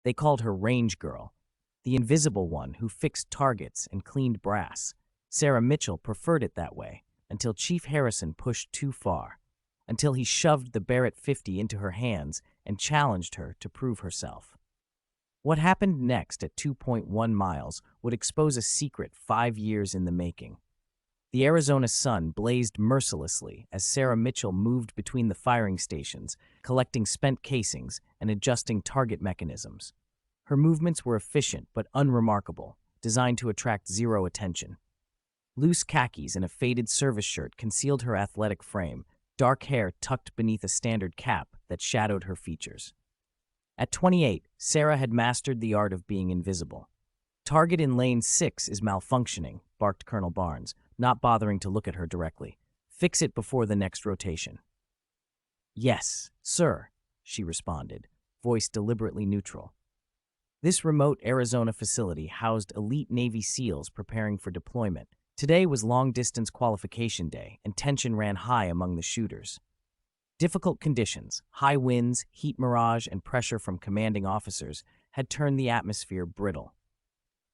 They called her Range Girl, the invisible one who fixed targets and cleaned brass. Sarah Mitchell preferred it that way, until Chief Harrison pushed too far, until he shoved the Barrett 50 into her hands and challenged her to prove herself. What happened next at 2.1 miles would expose a secret 5 years in the making. The Arizona sun blazed mercilessly as Sarah Mitchell moved between the firing stations, collecting spent casings and adjusting target mechanisms. Her movements were efficient but unremarkable, designed to attract zero attention. Loose khakis and a faded service shirt concealed her athletic frame, dark hair tucked beneath a standard cap that shadowed her features. At 28, Sarah had mastered the art of being invisible. "Target in lane 6 is malfunctioning," barked Colonel Barnes, not bothering to look at her directly. "Fix it before the next rotation." "Yes, sir," she responded, voice deliberately neutral. This remote Arizona facility housed elite Navy SEALs preparing for deployment. Today was long-distance qualification day, and tension ran high among the shooters. Difficult conditions, high winds, heat mirage, and pressure from commanding officers had turned the atmosphere brittle.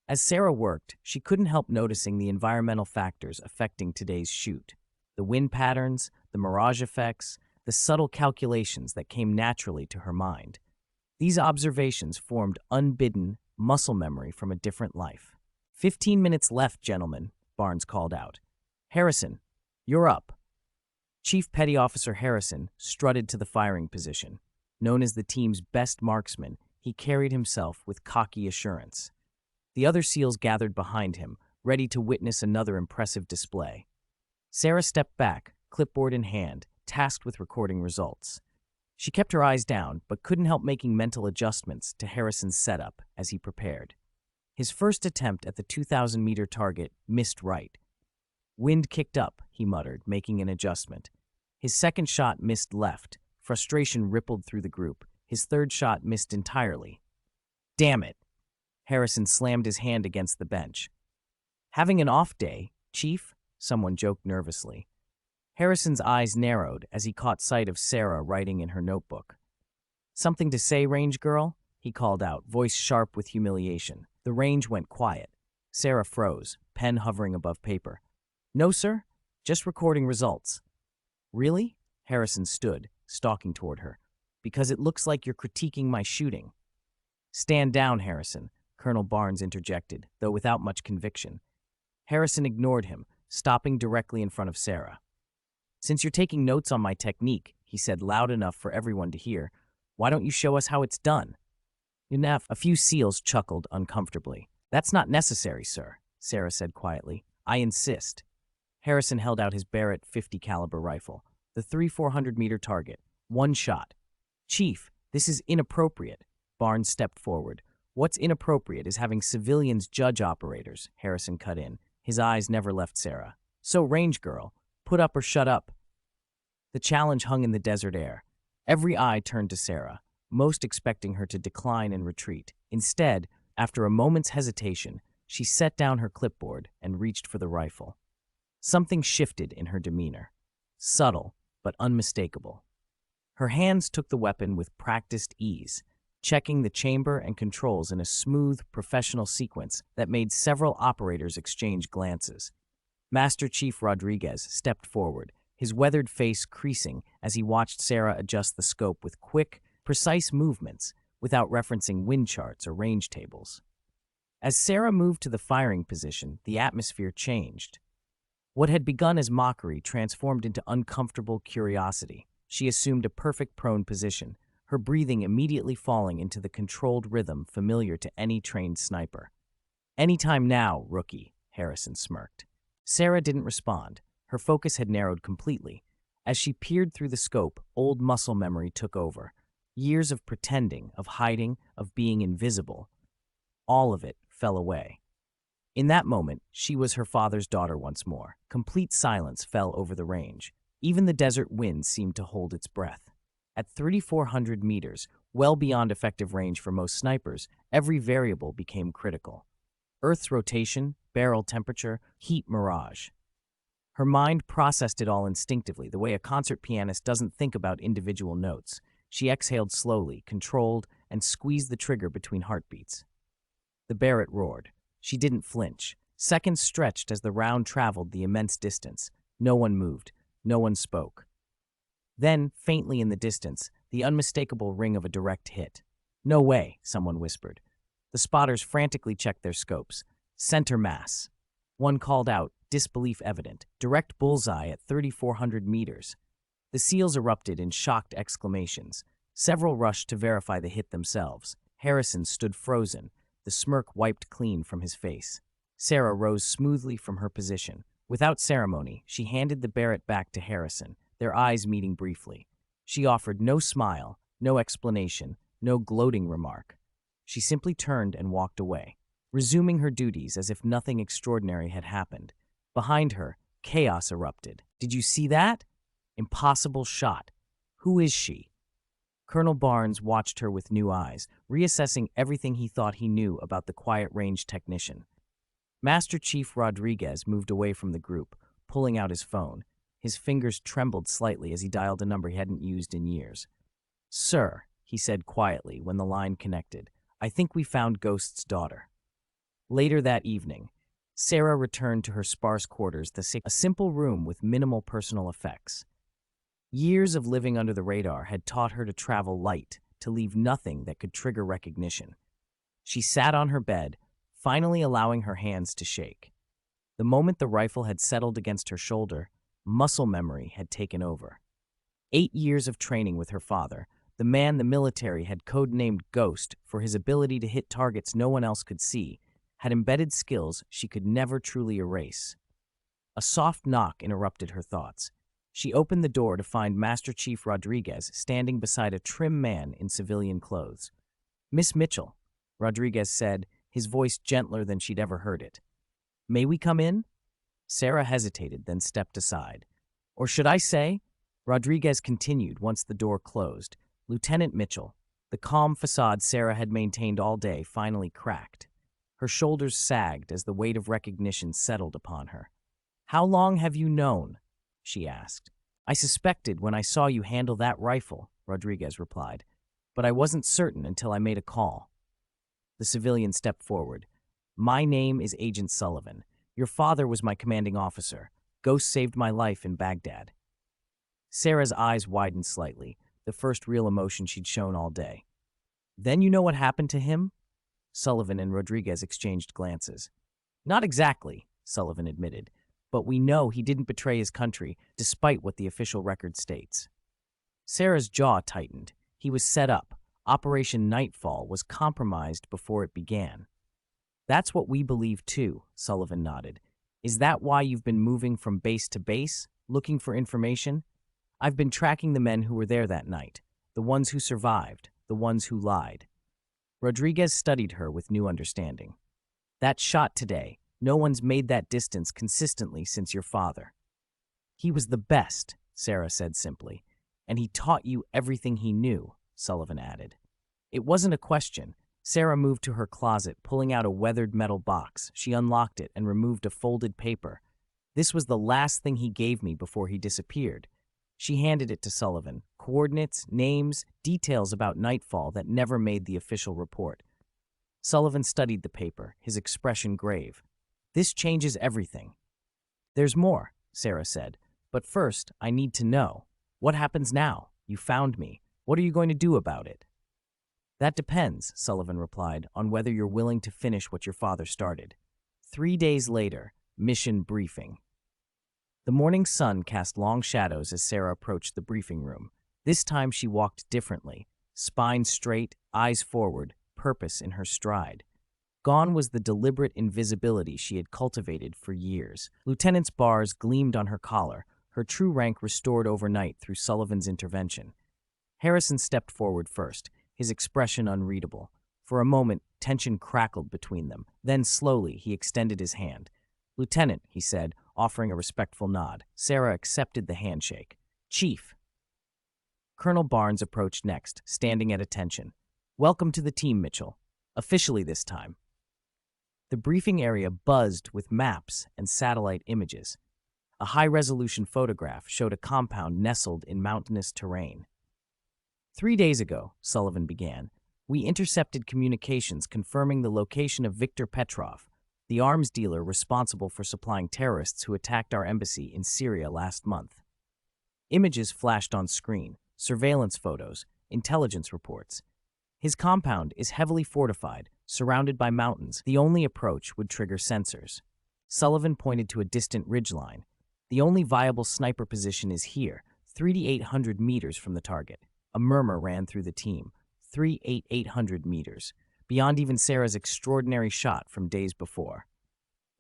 As Sarah worked, she couldn't help noticing the environmental factors affecting today's shoot. The wind patterns, the mirage effects, the subtle calculations that came naturally to her mind. These observations formed unbidden muscle memory from a different life. 15 minutes left, gentlemen," Barnes called out. "Harrison, you're up." Chief Petty Officer Harrison strutted to the firing position. Known as the team's best marksman, he carried himself with cocky assurance. The other SEALs gathered behind him, ready to witness another impressive display. Sarah stepped back, clipboard in hand, tasked with recording results. She kept her eyes down, but couldn't help making mental adjustments to Harrison's setup as he prepared. His first attempt at the 2,000-meter target missed right. "Wind kicked up," he muttered, making an adjustment. His second shot missed left. Frustration rippled through the group. His third shot missed entirely. "Damn it!" Harrison slammed his hand against the bench. "Having an off day, Chief?" someone joked nervously. Harrison's eyes narrowed as he caught sight of Sarah writing in her notebook. "Something to say, Range Girl?" he called out, voice sharp with humiliation. The range went quiet. Sarah froze, pen hovering above paper. "No, sir. Just recording results." "Really?" Harrison stood, stalking toward her. "Because it looks like you're critiquing my shooting." "Stand down, Harrison," Colonel Barnes interjected, though without much conviction. Harrison ignored him, stopping directly in front of Sarah. "Since you're taking notes on my technique," he said loud enough for everyone to hear, "why don't you show us how it's done?" Enough. A few SEALs chuckled uncomfortably. "That's not necessary, sir," Sarah said quietly. "I insist." Harrison held out his Barrett 50 caliber rifle, the 3,400-meter target. One shot. "Chief, this is inappropriate." Barnes stepped forward. "What's inappropriate is having civilians judge operators," Harrison cut in. His eyes never left Sarah. "So, Range Girl, put up or shut up." The challenge hung in the desert air. Every eye turned to Sarah, most expecting her to decline and retreat. Instead, after a moment's hesitation, she set down her clipboard and reached for the rifle. Something shifted in her demeanor. Subtle, but unmistakable. Her hands took the weapon with practiced ease, checking the chamber and controls in a smooth, professional sequence that made several operators exchange glances. Master Chief Rodriguez stepped forward, his weathered face creasing as he watched Sarah adjust the scope with quick, precise movements without referencing wind charts or range tables. As Sarah moved to the firing position, the atmosphere changed. What had begun as mockery transformed into uncomfortable curiosity. She assumed a perfect prone position, her breathing immediately falling into the controlled rhythm familiar to any trained sniper. "Anytime now, rookie," Harrison smirked. Sarah didn't respond. Her focus had narrowed completely. As she peered through the scope, old muscle memory took over. Years of pretending, of hiding, of being invisible. All of it fell away. In that moment, she was her father's daughter once more. Complete silence fell over the range. Even the desert wind seemed to hold its breath. At 3,400 meters, well beyond effective range for most snipers, every variable became critical. Earth's rotation, barrel temperature, heat mirage. Her mind processed it all instinctively, the way a concert pianist doesn't think about individual notes. She exhaled slowly, controlled, and squeezed the trigger between heartbeats. The Barrett roared. She didn't flinch. Seconds stretched as the round traveled the immense distance. No one moved. No one spoke. Then, faintly in the distance, the unmistakable ring of a direct hit. "No way," someone whispered. The spotters frantically checked their scopes. "Center mass." One called out, disbelief evident. "Direct bullseye at 3,400 meters." The SEALs erupted in shocked exclamations. Several rushed to verify the hit themselves. Harrison stood frozen, the smirk wiped clean from his face. Sarah rose smoothly from her position. Without ceremony, she handed the Barrett back to Harrison, their eyes meeting briefly. She offered no smile, no explanation, no gloating remark. She simply turned and walked away, resuming her duties as if nothing extraordinary had happened. Behind her, chaos erupted. "Did you see that? Impossible shot. Who is she?" Colonel Barnes watched her with new eyes, reassessing everything he thought he knew about the quiet-range technician. Master Chief Rodriguez moved away from the group, pulling out his phone. His fingers trembled slightly as he dialed a number he hadn't used in years. "Sir," he said quietly when the line connected, "I think we found Ghost's daughter." Later that evening, Sarah returned to her sparse quarters, a simple room with minimal personal effects. Years of living under the radar had taught her to travel light, to leave nothing that could trigger recognition. She sat on her bed, finally allowing her hands to shake. The moment the rifle had settled against her shoulder, muscle memory had taken over. 8 years of training with her father, the man the military had codenamed Ghost for his ability to hit targets no one else could see, had embedded skills she could never truly erase. A soft knock interrupted her thoughts. She opened the door to find Master Chief Rodriguez standing beside a trim man in civilian clothes. "Miss Mitchell," Rodriguez said, his voice gentler than she'd ever heard it. "May we come in?" Sarah hesitated, then stepped aside. "Or should I say?" Rodriguez continued once the door closed. "Lieutenant Mitchell." The calm facade Sarah had maintained all day finally cracked. Her shoulders sagged as the weight of recognition settled upon her. "How long have you known?" she asked. "I suspected when I saw you handle that rifle," Rodriguez replied, "but I wasn't certain until I made a call." The civilian stepped forward. "My name is Agent Sullivan. Your father was my commanding officer. Ghost saved my life in Baghdad." Sarah's eyes widened slightly, the first real emotion she'd shown all day. "Then you know what happened to him?" Sullivan and Rodriguez exchanged glances. "Not exactly," Sullivan admitted, "but we know he didn't betray his country, despite what the official record states." Sarah's jaw tightened. He was set up. Operation Nightfall was compromised before it began. "That's what we believe too," Sullivan nodded. "Is that why you've been moving from base to base, looking for information?" "I've been tracking the men who were there that night, the ones who survived, the ones who lied." Rodriguez studied her with new understanding. "That shot today, no one's made that distance consistently since your father." "He was the best," Sarah said simply. "And he taught you everything he knew," Sullivan added. It wasn't a question. Sarah moved to her closet, pulling out a weathered metal box. She unlocked it and removed a folded paper. "This was the last thing he gave me before he disappeared." She handed it to Sullivan. Coordinates, names, details about Nightfall that never made the official report. Sullivan studied the paper, his expression grave. "This changes everything." "There's more," Sarah said. "But first, I need to know. What happens now? You found me. What are you going to do about it?" "That depends," Sullivan replied, "on whether you're willing to finish what your father started." 3 days later, mission briefing. The morning sun cast long shadows as Sarah approached the briefing room. This time she walked differently, spine straight, eyes forward, purpose in her stride. Gone was the deliberate invisibility she had cultivated for years. Lieutenant's bars gleamed on her collar, her true rank restored overnight through Sullivan's intervention. Harrison stepped forward first, his expression unreadable. For a moment, tension crackled between them. Then, slowly, he extended his hand. "Lieutenant," he said, offering a respectful nod. Sarah accepted the handshake. "Chief." Colonel Barnes approached next, standing at attention. "Welcome to the team, Mitchell. Officially this time." The briefing area buzzed with maps and satellite images. A high-resolution photograph showed a compound nestled in mountainous terrain. 3 days ago," Sullivan began, We intercepted communications confirming the location of Viktor Petrov, the arms dealer responsible for supplying terrorists who attacked our embassy in Syria last month. Images flashed on screen, surveillance photos, intelligence reports. His compound is heavily fortified, surrounded by mountains. The only approach would trigger sensors. Sullivan pointed to a distant ridgeline. The only viable sniper position is here, 3,800 meters from the target. A murmur ran through the team. 3,800 meters, beyond even Sarah's extraordinary shot from days before.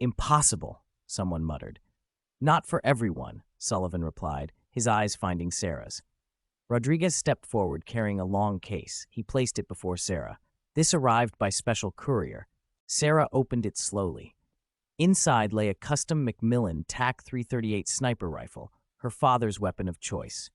Impossible, someone muttered. Not for everyone, Sullivan replied, his eyes finding Sarah's. Rodriguez stepped forward carrying a long case. He placed it before Sarah. This arrived by special courier. Sarah opened it slowly. Inside lay a custom Macmillan TAC 338 sniper rifle, her father's weapon of choice.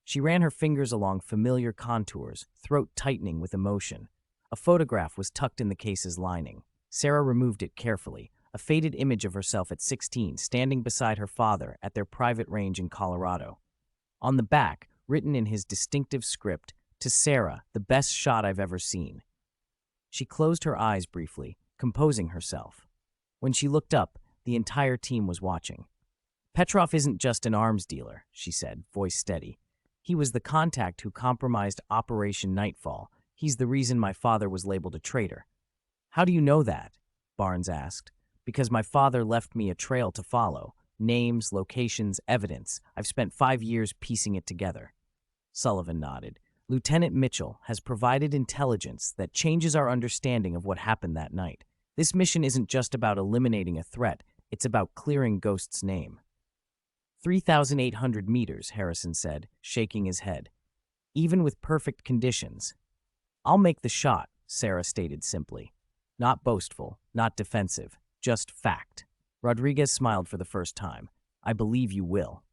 She ran her fingers along familiar contours, throat tightening with emotion. A photograph was tucked in the case's lining. Sarah removed it carefully, a faded image of herself at 16, standing beside her father at their private range in Colorado. On the back, written in his distinctive script, "To Sarah, the best shot I've ever seen." She closed her eyes briefly, composing herself. When she looked up, the entire team was watching. "Petrov isn't just an arms dealer," she said, voice steady. "He was the contact who compromised Operation Nightfall. He's the reason my father was labeled a traitor." "How do you know that?" Barnes asked. "Because my father left me a trail to follow. Names, locations, evidence. I've spent 5 years piecing it together." Sullivan nodded. "Lieutenant Mitchell has provided intelligence that changes our understanding of what happened that night. This mission isn't just about eliminating a threat, it's about clearing Ghost's name." 3,800 meters, Harrison said, shaking his head. "Even with perfect conditions." "I'll make the shot," Sarah stated simply. Not boastful, not defensive, just fact. Rodriguez smiled for the first time. "I believe you will."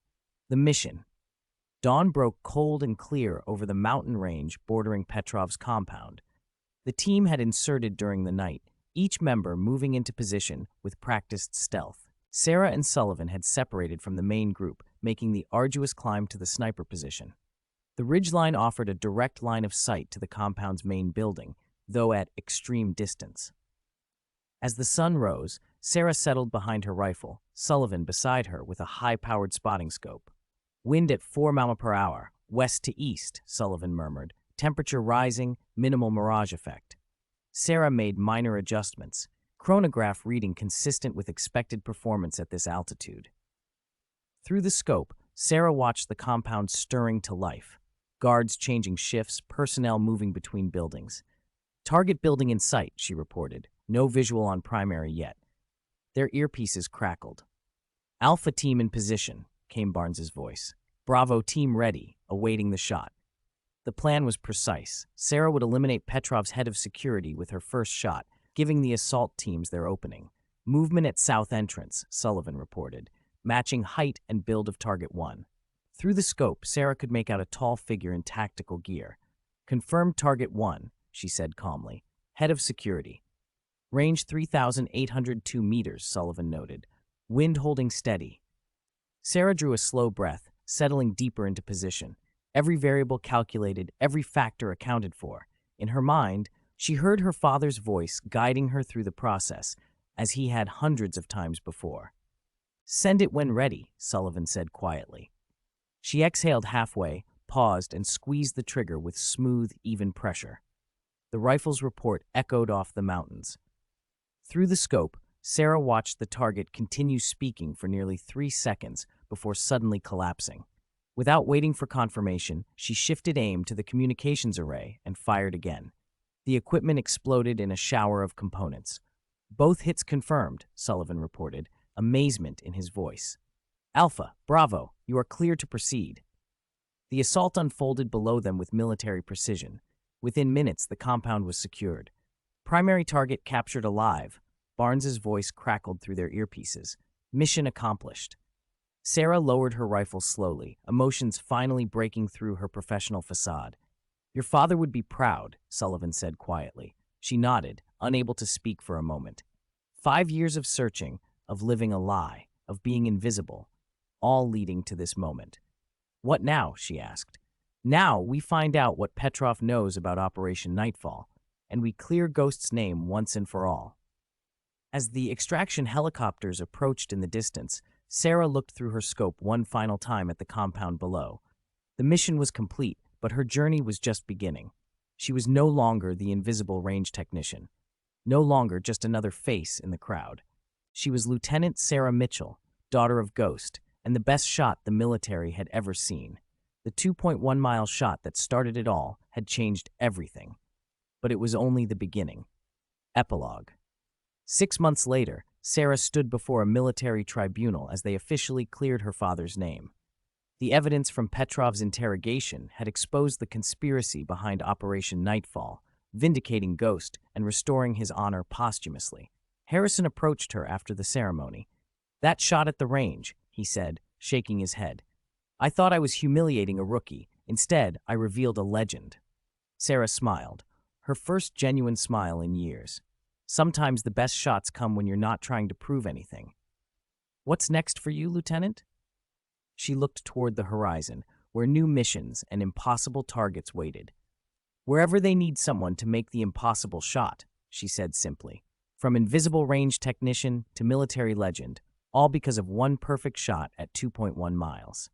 The mission. Dawn broke cold and clear over the mountain range bordering Petrov's compound. The team had inserted during the night, each member moving into position with practiced stealth. Sarah and Sullivan had separated from the main group, making the arduous climb to the sniper position. The ridgeline offered a direct line of sight to the compound's main building, though at extreme distance. As the sun rose, Sarah settled behind her rifle, Sullivan beside her with a high-powered spotting scope. "Wind at 4 mph, west to east," Sullivan murmured. "Temperature rising, minimal mirage effect." Sarah made minor adjustments, chronograph reading consistent with expected performance at this altitude. Through the scope, Sarah watched the compound stirring to life. Guards changing shifts, personnel moving between buildings. "Target building in sight," she reported. "No visual on primary yet." Their earpieces crackled. "Alpha team in position," came Barnes's voice. "Bravo team ready, awaiting the shot." The plan was precise. Sarah would eliminate Petrov's head of security with her first shot, giving the assault teams their opening. "Movement at south entrance," Sullivan reported, matching height and build of target 1. Through the scope, Sarah could make out a tall figure in tactical gear. "Confirmed target 1, she said calmly. "Head of security." "Range 3,802 meters, Sullivan noted. "Wind holding steady." Sarah drew a slow breath, settling deeper into position. Every variable calculated, every factor accounted for. In her mind, she heard her father's voice guiding her through the process, as he had hundreds of times before. "Send it when ready," Sullivan said quietly. She exhaled halfway, paused, and squeezed the trigger with smooth, even pressure. The rifle's report echoed off the mountains. Through the scope, Sarah watched the target continue speaking for nearly 3 seconds before suddenly collapsing. Without waiting for confirmation, she shifted aim to the communications array and fired again. The equipment exploded in a shower of components. "Both hits confirmed," Sullivan reported, amazement in his voice. "Alpha, Bravo, you are clear to proceed." The assault unfolded below them with military precision. Within minutes, the compound was secured. "Primary target captured alive," Barnes's voice crackled through their earpieces. "Mission accomplished." Sarah lowered her rifle slowly, emotions finally breaking through her professional facade. "Your father would be proud," Sullivan said quietly. She nodded, unable to speak for a moment. 5 years of searching, of living a lie, of being invisible, all leading to this moment. "What now?" she asked. "Now we find out what Petrov knows about Operation Nightfall. and we clear Ghost's name once and for all. As the extraction helicopters approached in the distance, Sarah looked through her scope one final time at the compound below. The mission was complete, but her journey was just beginning. She was no longer the invisible range technician, no longer just another face in the crowd. She was Lieutenant Sarah Mitchell, daughter of Ghost, and the best shot the military had ever seen. The 2.1-mile shot that started it all had changed everything. But it was only the beginning. Epilogue. 6 months later, Sarah stood before a military tribunal as they officially cleared her father's name. The evidence from Petrov's interrogation had exposed the conspiracy behind Operation Nightfall, vindicating Ghost and restoring his honor posthumously. Harrison approached her after the ceremony. "That shot at the range," he said, shaking his head. "I thought I was humiliating a rookie. Instead, I revealed a legend." Sarah smiled, her first genuine smile in years. Sometimes the best shots come when you're not trying to prove anything. "What's next for you, Lieutenant?" She looked toward the horizon, where new missions and impossible targets waited. "Wherever they need someone to make the impossible shot," she said simply. "From invisible range technician to military legend, all because of one perfect shot at 2.1 miles.